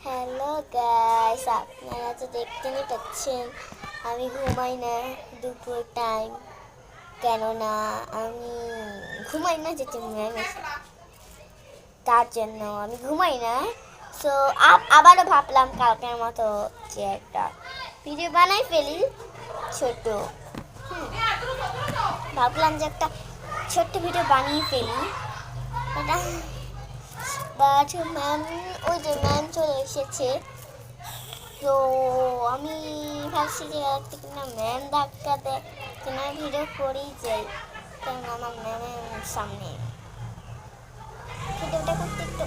Hello guys, আপনারা তো দেখতেই পাচ্ছেন আমি ঘুমাই না দুপুর টাইম। কেননা আমি ঘুমাই না, যেতে ম্যাম তার জন্য আমি ঘুমাই না। সো আবারও ভাবলাম কালকের মতো যে একটা ভিডিও বানাই ফেলি ছোট। ভাবলাম যে একটা ছোট্ট ভিডিও বানিয়ে ফেলি, বাট ম্যাম ওই যে ম্যাম চলে এসেছে। তো আমি ভাবছি যে থেকে না ম্যাম ধাক্কা দেয় না, ভিডিও করেই যাই, কারণ আমার ম্যামের সামনে ভিডিওটা করতে একটু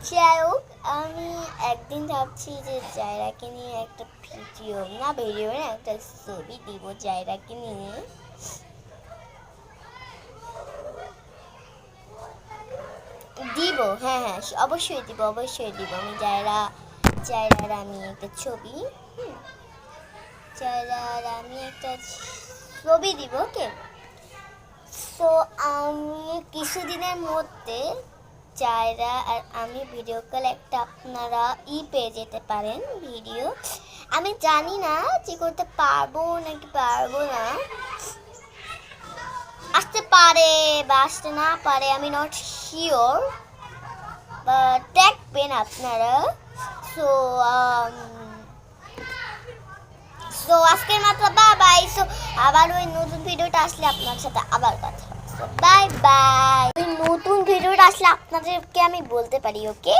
যাই হোক। আমি একদিন ভাবছি যে জায়রাকে নিয়ে একটা ভিডিও না একটা ছবি দিব জায়রাকে নিয়ে। দিব, হ্যাঁ হ্যাঁ অবশ্যই দিব আমি জায়রার আমি একটা ছবি জায়রার আমি একটা ছবি দিব, ওকে। সো আমি কিছুদিনের মধ্যে জায়রা আর আমি ভিডিও কল একটা আপনারা পেয়ে যেতে পারেন ভিডিও। আমি জানি না যে করতে পারবো নাকি পারবো না, আসতে পারে বা আসতে না পারে, আমি নট শিওর, বা দেখবেন আপনারা। সো সো আজকের মাত্র বাই বাই। সো আবার ওই নতুন ভিডিওটা আসলে আপনার সাথে আবার কথা হবে। Bye bye. ওই নতুন ভিডিওটা আসলে আপনাদেরকে আমি বলতে পারি, ওকে।